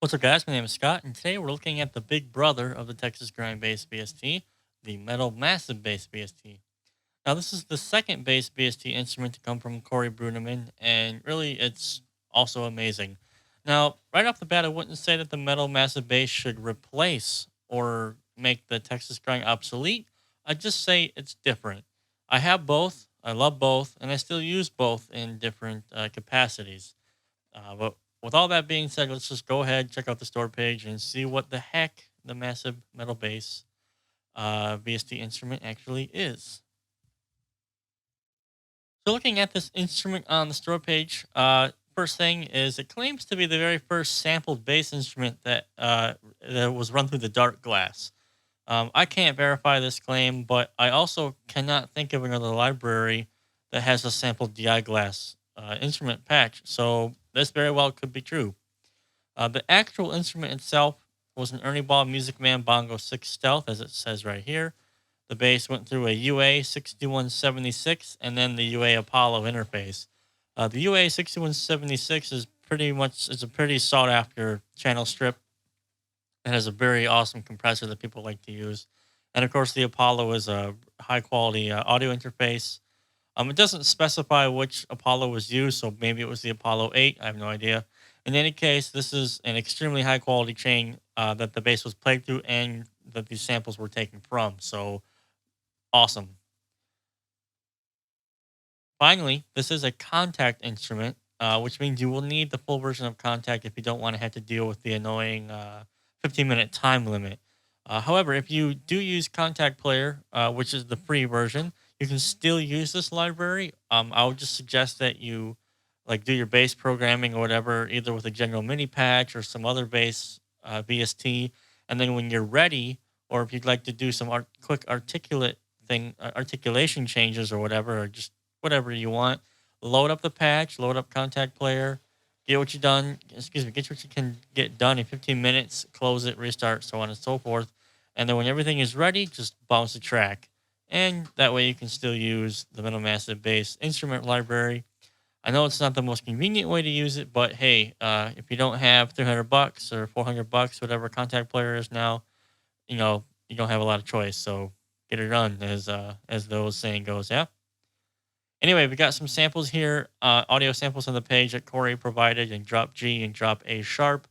What's up, guys? My name is Scott, and today we're looking at the big brother of the Texas Grind Bass VST, the Metal Massive Bass VST. Now, this is the second bass VST instrument to come from Cory Brunnemann, and really, it's also amazing. Now, right off the bat, I wouldn't say that the Metal Massive Bass should replace or make the Texas Grind obsolete. I'd just say it's different. I have both, I love both, and I still use both in different capacities. But with all that being said, let's just go ahead, check out the store page, and see what the heck the massive metal bass VST instrument actually is. So, looking at this instrument on the store page, first thing is it claims to be the very first sampled bass instrument that was run through the Darkglass. I can't verify this claim, but I also cannot think of another library that has a sampled DI glass instrument patch. So this very well could be true. The actual instrument itself was an Ernie Ball Music Man Bongo 6 Stealth, as it says right here. The bass went through a UA 6176 and then the UA Apollo interface. The UA 6176 is a pretty sought after channel strip. It has a very awesome compressor that people like to use. And of course, the Apollo is a high quality audio interface. It doesn't specify which Apollo was used, so maybe it was the Apollo 8. I have no idea. In any case, this is an extremely high quality chain that the bass was played through and that these samples were taken from. So awesome. Finally, this is a contact instrument, which means you will need the full version of contact if you don't want to have to deal with the annoying 15-minute time limit. However, if you do use Contact Player, which is the free version, you can still use this library. I would just suggest that you like do your bass programming or whatever, either with a general mini patch or some other bass VST, and then when you're ready, or if you'd like to do some quick articulation changes or whatever, or just whatever you want, load up the patch, load up Contact Player, get what you can get done in 15 minutes, close it, restart, so on and so forth. And then when everything is ready, just bounce the track. And that way you can still use the Metal Massive Bass instrument library. I know it's not the most convenient way to use it, but hey, if you don't have 300 bucks or 400 bucks, whatever Contact Player is now, you don't have a lot of choice. So get it done, as the old saying goes. Yeah. Anyway, we got some samples here, audio samples on the page that Corey provided in drop G and drop A sharp.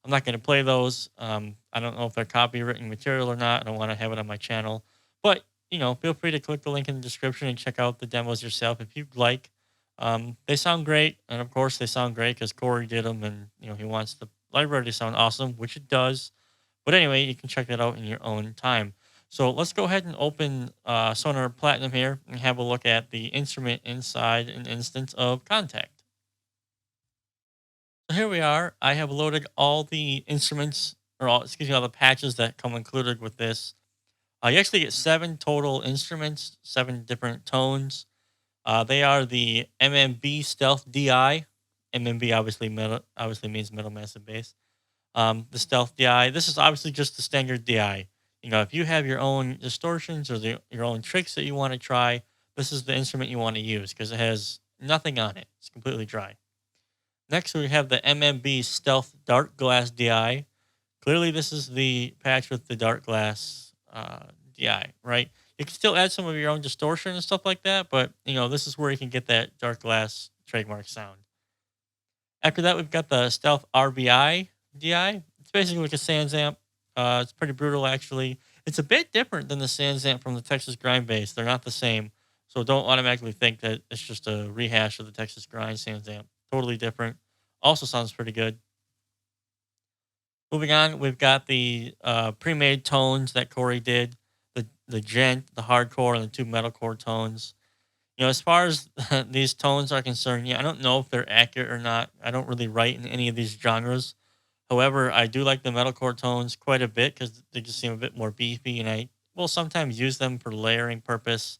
I'm not going to play those. I don't know if they're copywritten material or not. I don't want to have it on my channel. But, feel free to click the link in the description and check out the demos yourself if you'd like. They sound great. And of course, they sound great because Corey did them and, he wants the library to sound awesome, which it does. But anyway, you can check that out in your own time. So let's go ahead and open Sonar Platinum here and have a look at the instrument inside an instance of Contact. So here we are. I have loaded all the instruments, all the patches that come included with this. You actually get 7 total instruments, 7 different tones. They are the MMB Stealth DI. MMB obviously means Metal Massive Bass. The Stealth DI. This is obviously just the standard DI. If you have your own distortions or your own tricks that you want to try, this is the instrument you want to use because it has nothing on it. It's completely dry. Next, we have the MMB Stealth Dark Glass DI. Clearly, this is the patch with the Dark Glass DI, right? You can still add some of your own distortion and stuff like that, but this is where you can get that Dark Glass trademark sound. After that, we've got the Stealth RBI DI. It's basically like a Sans amp. It's pretty brutal, actually. It's a bit different than the Sans amp from the Texas Grind bass. They're not the same, so don't automatically think that it's just a rehash of the Texas Grind Sans amp. Totally different. Also sounds pretty good. Moving on, we've got the pre-made tones that Corey did, the gent, the hardcore, and the 2 metalcore tones. As far as these tones are concerned, yeah, I don't know if they're accurate or not. I don't really write in any of these genres. However, I do like the metalcore tones quite a bit because they just seem a bit more beefy, and I will sometimes use them for layering purpose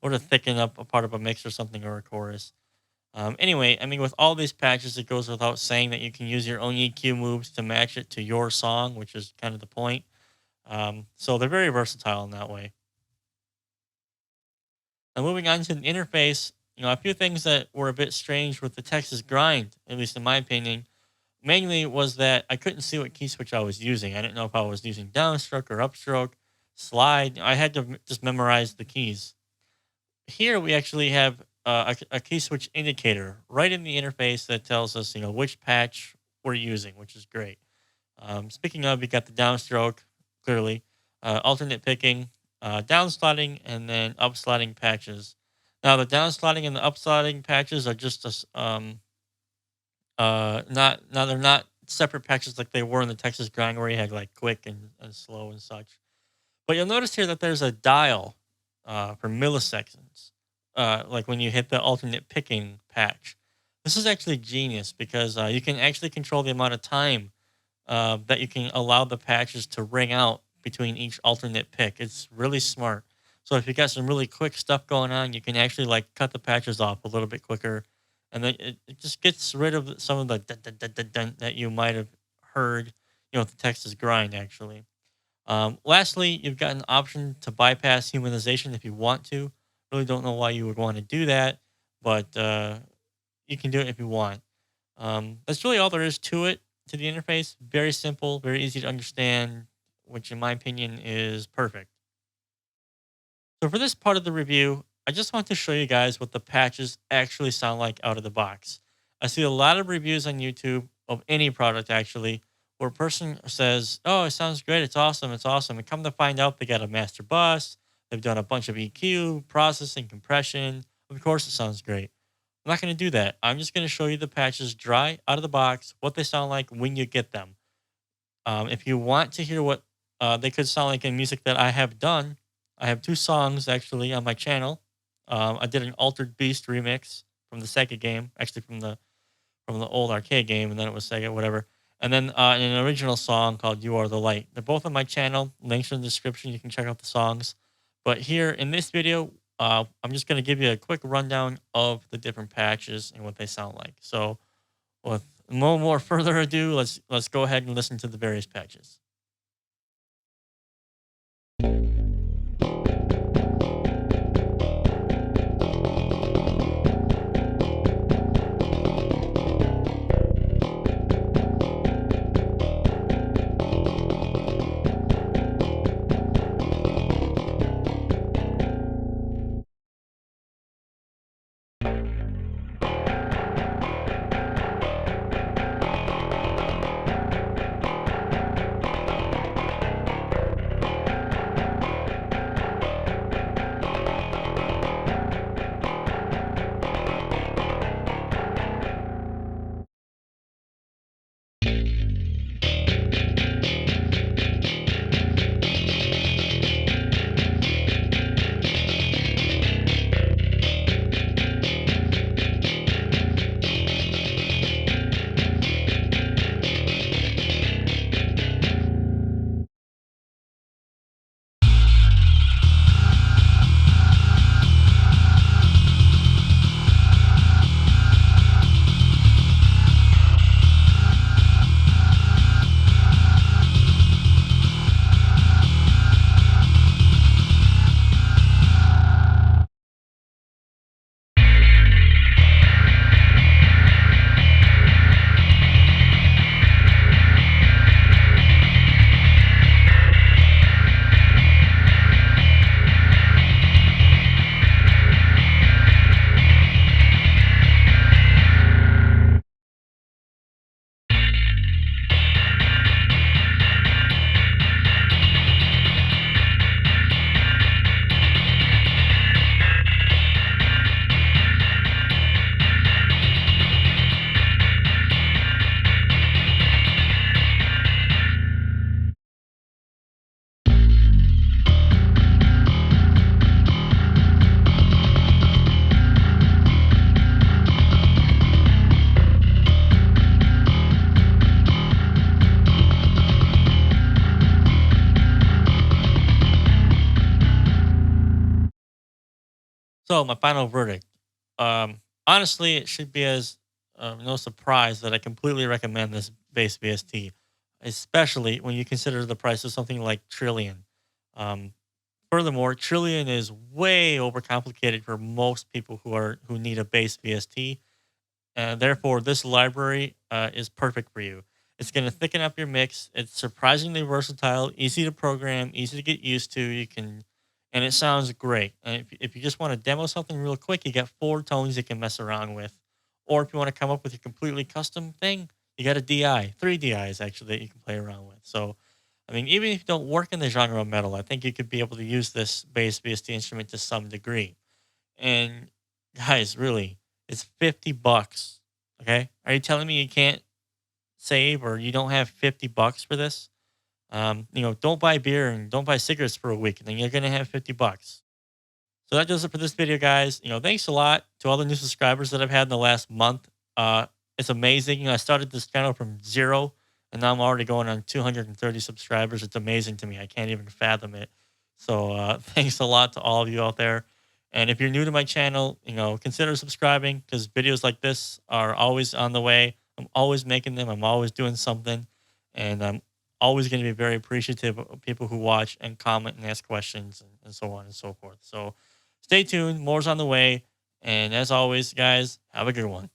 or to thicken up a part of a mix or something or a chorus. Anyway, I mean, with all these patches, it goes without saying that you can use your own EQ moves to match it to your song, which is kind of the point. So they're very versatile in that way. Now, moving on to the interface, a few things that were a bit strange with the Texas Grind, at least in my opinion. mainly was that I couldn't see what key switch I was using. I didn't know if I was using downstroke or upstroke, slide. I had to just memorize the keys. Here we actually have a key switch indicator right in the interface that tells us, which patch we're using, which is great. Speaking of, you got the downstroke, clearly, alternate picking, downsliding, and then upsliding patches. Now, the downsliding and the upsliding patches are just not now they're not separate patches like they were in the Texas grind where you had like quick and slow and such. But you'll notice here that there's a dial for milliseconds, like when you hit the alternate picking patch. This is actually genius because you can actually control the amount of time that you can allow the patches to ring out between each alternate pick. It's really smart. So if you got some really quick stuff going on, you can actually like cut the patches off a little bit quicker, and then it just gets rid of some of the dun, dun, dun, dun, dun that you might have heard, with the Texas grind actually. Lastly, you've got an option to bypass humanization if you want to. Really don't know why you would want to do that, but you can do it if you want. That's really all there is to it, to the interface. Very simple, very easy to understand, which in my opinion is perfect. So for this part of the review, I just want to show you guys what the patches actually sound like out of the box. I see a lot of reviews on YouTube of any product actually, where a person says, "Oh, it sounds great, it's awesome," and come to find out they got a master bus, they've done a bunch of EQ, processing, compression. Of course, it sounds great. I'm not going to do that. I'm just going to show you the patches dry out of the box, what they sound like when you get them. If you want to hear what they could sound like in music that I have done, I have two songs actually on my channel. I did an Altered Beast remix from the Sega game, actually from the old arcade game, and then it was Sega, whatever. And then an original song called "You Are the Light." They're both on my channel. Links are in the description. You can check out the songs. But here in this video, I'm just going to give you a quick rundown of the different patches and what they sound like. So, with no more further ado, let's go ahead and listen to the various patches. So my final verdict. Honestly, it should be as no surprise that I completely recommend this base VST, especially when you consider the price of something like Trillion. Um, Furthermore, Trillion is way overcomplicated for most people who need a base VST, Therefore, this library is perfect for you. It's going to thicken up your mix. It's surprisingly versatile, easy to program, easy to get used to. And it sounds great. And if you just want to demo something real quick, you got 4 tones you can mess around with. Or if you want to come up with a completely custom thing, you got a DI, 3 DIs actually that you can play around with. So, I mean, even if you don't work in the genre of metal, I think you could be able to use this bass VST instrument to some degree. And guys, really, it's $50. Okay. Are you telling me you can't save or you don't have $50 for this? Don't buy beer and don't buy cigarettes for a week, and then you're gonna have $50. So that does it for this video, guys. Thanks a lot to all the new subscribers that I've had in the last month. It's amazing. I started this channel from 0, and now I'm already going on 230 subscribers. It's amazing to me. I can't even fathom it. So thanks a lot to all of you out there. And if you're new to my channel, consider subscribing because videos like this are always on the way. I'm always making them. I'm always doing something, and I'm always going to be very appreciative of people who watch and comment and ask questions and so on and so forth. So stay tuned. More's on the way. And as always, guys, have a good one.